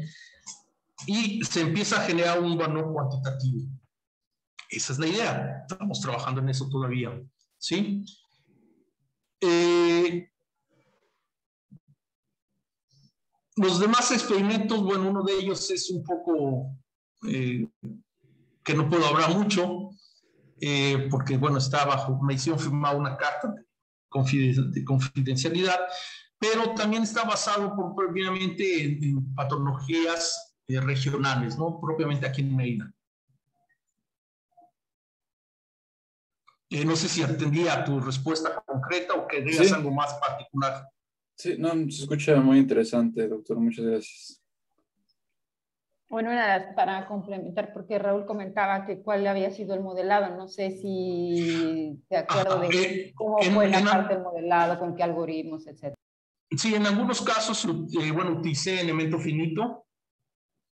y se empieza a generar un valor cuantitativo. Esa es la idea. Estamos trabajando en eso todavía, ¿sí? Los demás experimentos, bueno, uno de ellos es un poco que no puedo hablar mucho, porque, bueno, está bajo, me hicieron firmar una carta de confidencialidad, pero también está basado propiamente en patologías regionales, ¿no? Propiamente aquí en Mérida. No sé si atendía a tu respuesta concreta o querías algo más particular. Sí, no, se escucha muy interesante, doctor. Muchas gracias. Bueno, para complementar, porque Raúl comentaba que cuál había sido el modelado. No sé si te acuerdas de cómo fue la parte del modelado, con qué algoritmos, etc. Sí, en algunos casos, bueno, utilicé elemento finito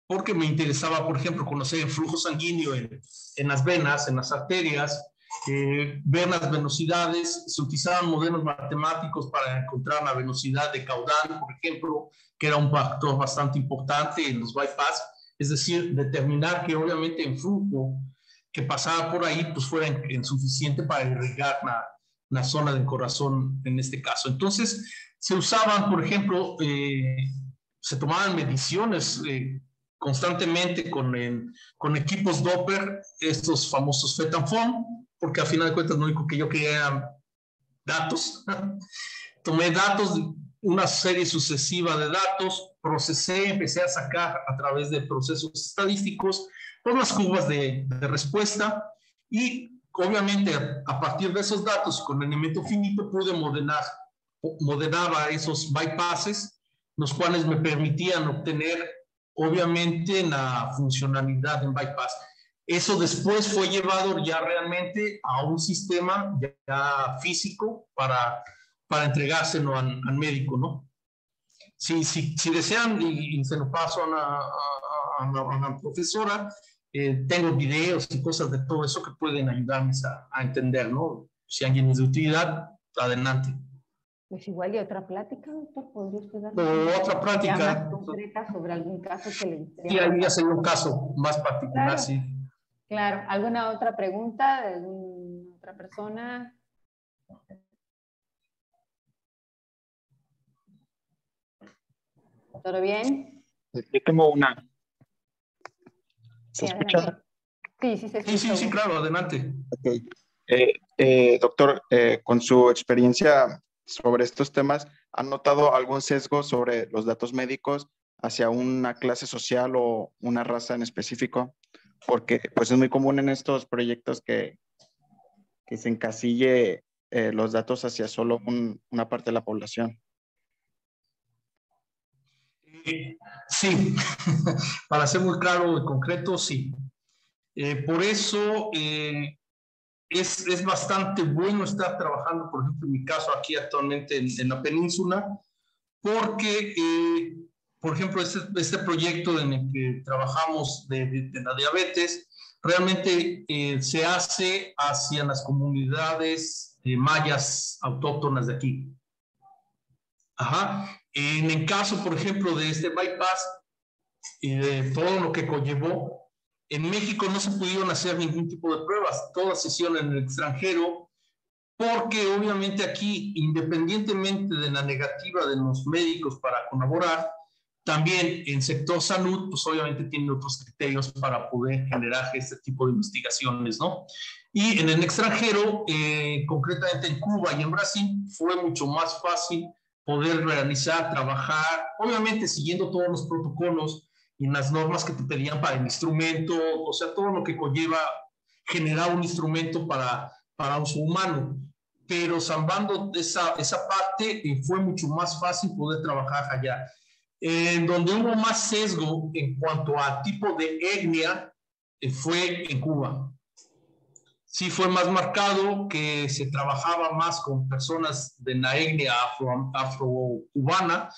porque me interesaba, por ejemplo, conocer el flujo sanguíneo en las venas, en las arterias, ver las venosidades. Se utilizaban modelos matemáticos para encontrar la velocidad de caudal, por ejemplo, que era un factor bastante importante en los bypass. Es decir, determinar que obviamente el flujo que pasaba por ahí pues fuera insuficiente para irrigar la zona del corazón en este caso. Entonces, se usaban, por ejemplo, se tomaban mediciones constantemente con equipos Doppler, estos famosos FET and FOAM, porque al final de cuentas lo único que yo quería eran datos. Tomé datos, una serie sucesiva de datos, procesé, empecé a sacar a través de procesos estadísticos pues las curvas de respuesta, Y obviamente a partir de esos datos, con elemento finito, pude modelaba esos bypasses, los cuales me permitían obtener obviamente la funcionalidad en bypass. Eso después fue llevado ya realmente a un sistema ya físico para entregárselo al médico, ¿no? Si desean, y se lo paso a la profesora, tengo videos y cosas de todo eso que pueden ayudarmes a entender, ¿no? Si alguien es de utilidad, adelante. Pues igual y otra plática, doctor, ¿podría usted dar otra plática más concreta sobre algún caso que le gustaría? Sí, ahí ya sería un caso más particular, claro, sí. Claro. ¿Alguna otra pregunta de alguna otra persona? ¿Todo bien? Yo tengo una. ¿Se escucha? Sí, se escucha. Sí, claro, adelante. Okay. Doctor, con su experiencia sobre estos temas, ¿ha notado algún sesgo sobre los datos médicos hacia una clase social o una raza en específico? Porque pues es muy común en estos proyectos que se encasille los datos hacia solo una parte de la población. Sí, para ser muy claro y concreto, sí. Por eso es bastante bueno estar trabajando, por ejemplo, en mi caso aquí actualmente en la península, porque, por ejemplo, este proyecto en el que trabajamos de la diabetes, realmente se hace hacia las comunidades mayas autóctonas de aquí. Ajá. En el caso, por ejemplo, de este bypass y de todo lo que conllevó, en México no se pudieron hacer ningún tipo de pruebas, todas se hicieron en el extranjero, porque obviamente aquí, independientemente de la negativa de los médicos para colaborar, también en sector salud, pues obviamente tienen otros criterios para poder generar este tipo de investigaciones, ¿no? Y en el extranjero, concretamente en Cuba y en Brasil, fue mucho más fácil poder realizar, trabajar, obviamente siguiendo todos los protocolos y las normas que te pedían para el instrumento, o sea, todo lo que conlleva generar un instrumento para uso humano. Pero salvando esa parte, fue mucho más fácil poder trabajar allá. En donde hubo más sesgo en cuanto a tipo de etnia fue en Cuba. Sí fue más marcado que se trabajaba más con personas de la etnia afro-cubana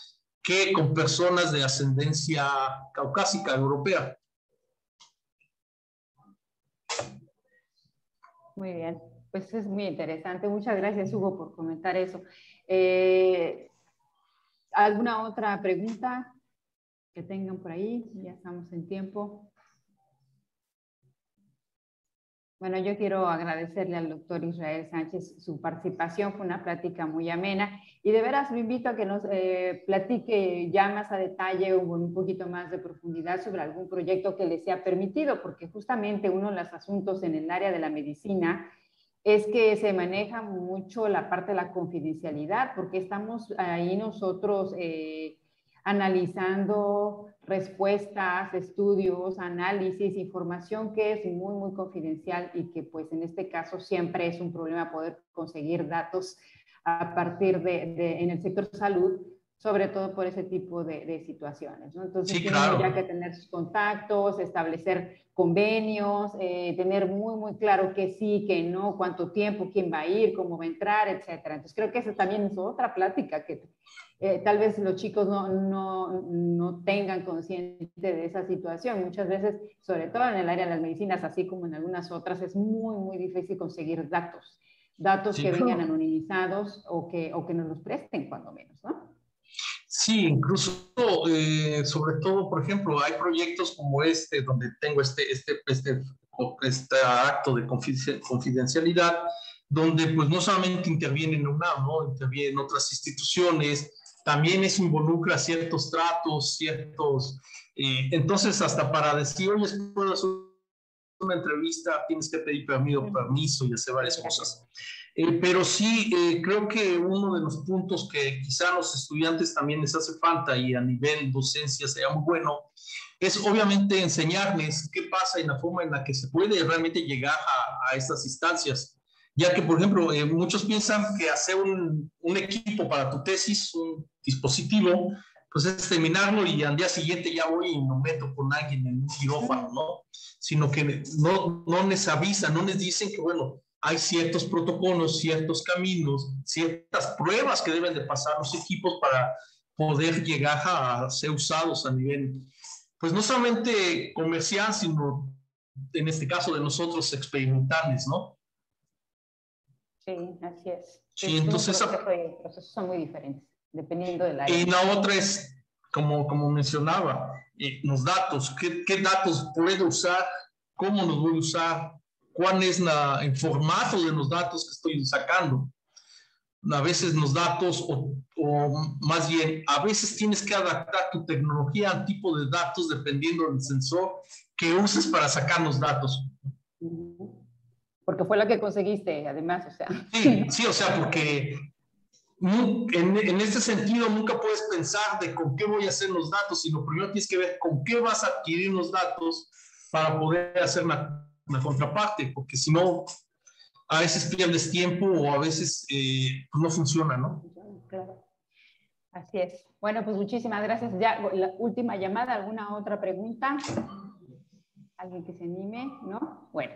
que con personas de ascendencia caucásica europea. Muy bien, pues es muy interesante. Muchas gracias, Hugo, por comentar eso. ¿Alguna otra pregunta que tengan por ahí? Ya estamos en tiempo. Bueno, yo quiero agradecerle al doctor Israel Sánchez su participación, fue una plática muy amena y de veras lo invito a que nos platique ya más a detalle o con un poquito más de profundidad sobre algún proyecto que les sea permitido, porque justamente uno de los asuntos en el área de la medicina es que se maneja mucho la parte de la confidencialidad, porque estamos ahí nosotros analizando respuestas, estudios, análisis, información que es muy, muy confidencial y que pues en este caso siempre es un problema poder conseguir datos a partir en el sector salud, sobre todo por ese tipo de situaciones, ¿no? Entonces, sí, claro, tienen ya que tener sus contactos, establecer convenios, tener muy, muy claro que sí, que no, cuánto tiempo, quién va a ir, cómo va a entrar, etcétera. Entonces, creo que esa también es otra plática que tal vez los chicos no tengan consciente de esa situación. Muchas veces, sobre todo en el área de las medicinas, así como en algunas otras, es muy, muy difícil conseguir datos sí, que vengan anonimizados o que nos los presten, cuando menos, ¿no? Sí, incluso, sobre todo, por ejemplo, hay proyectos como este, donde tengo este acto de confidencialidad, donde pues no solamente interviene en UNAM, ¿no? Intervienen otras instituciones, también eso involucra ciertos tratos, entonces hasta para decir, oye, puedo hacer una entrevista tienes que pedir permiso y hacer varias cosas. Pero sí, creo que uno de los puntos que quizá a los estudiantes también les hace falta y a nivel docencia sería muy bueno, es obviamente enseñarles qué pasa en la forma en la que se puede realmente llegar a estas instancias. Ya que, por ejemplo, muchos piensan que hacer un equipo para tu tesis, un dispositivo, pues es terminarlo y al día siguiente ya voy y me meto con alguien en un quirófano, ¿no? Sino que no les avisan, no les dicen que, bueno, hay ciertos protocolos, ciertos caminos, ciertas pruebas que deben de pasar los equipos para poder llegar a ser usados a nivel, pues no solamente comercial, sino en este caso de nosotros experimentales, ¿no? Sí, así es. Sí, entonces... Los procesos son muy diferentes, dependiendo del área. Y la otra es, como mencionaba, los datos. ¿Qué datos puedo usar? ¿Cómo los voy a usar? ¿Cuál es el formato de los datos que estoy sacando? A veces los datos, o más bien, a veces tienes que adaptar tu tecnología al tipo de datos dependiendo del sensor que uses para sacar los datos. Porque fue la que conseguiste, además, o sea. Sí, o sea, porque en este sentido nunca puedes pensar de con qué voy a hacer los datos, sino primero tienes que ver con qué vas a adquirir los datos para poder hacer una contraparte, porque si no, a veces pierdes tiempo o a veces no funciona, ¿no? Claro. Así es. Bueno, pues muchísimas gracias. Ya, la última llamada, ¿alguna otra pregunta? ¿Alguien que se anime? ¿No? Bueno.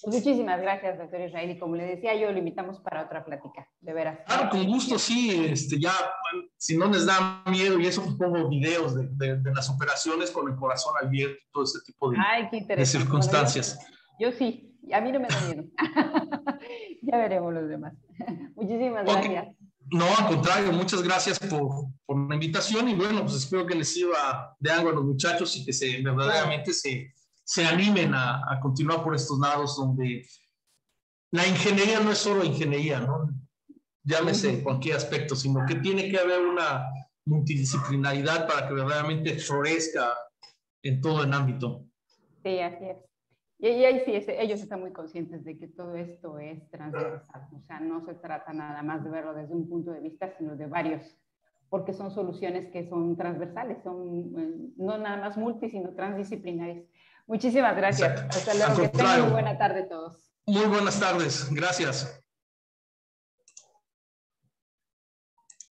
Pues muchísimas gracias, doctor Israel. Y como le decía yo, lo invitamos para otra plática, de veras. Claro, con gusto, sí. Ya, bueno, si no les da miedo y eso, pues pongo videos de las operaciones con el corazón abierto y todo ese tipo de circunstancias. Bueno, yo sí, a mí no me da miedo. Ya veremos los demás. Muchísimas gracias. No, al contrario, muchas gracias por la invitación y bueno, pues espero que les sirva de algo a los muchachos y que verdaderamente se animen a continuar por estos lados donde la ingeniería no es solo ingeniería, ¿no? Llámese cualquier aspecto, sino que tiene que haber una multidisciplinaridad para que verdaderamente florezca en todo el ámbito. Sí, así es. Y ahí sí, ellos están muy conscientes de que todo esto es transversal, o sea, no se trata nada más de verlo desde un punto de vista, sino de varios, porque son soluciones que son transversales, son no nada más multi, sino transdisciplinarias. Muchísimas gracias. Exacto. Hasta luego. Que tengan muy buena tarde todos. Muy buenas tardes. Gracias.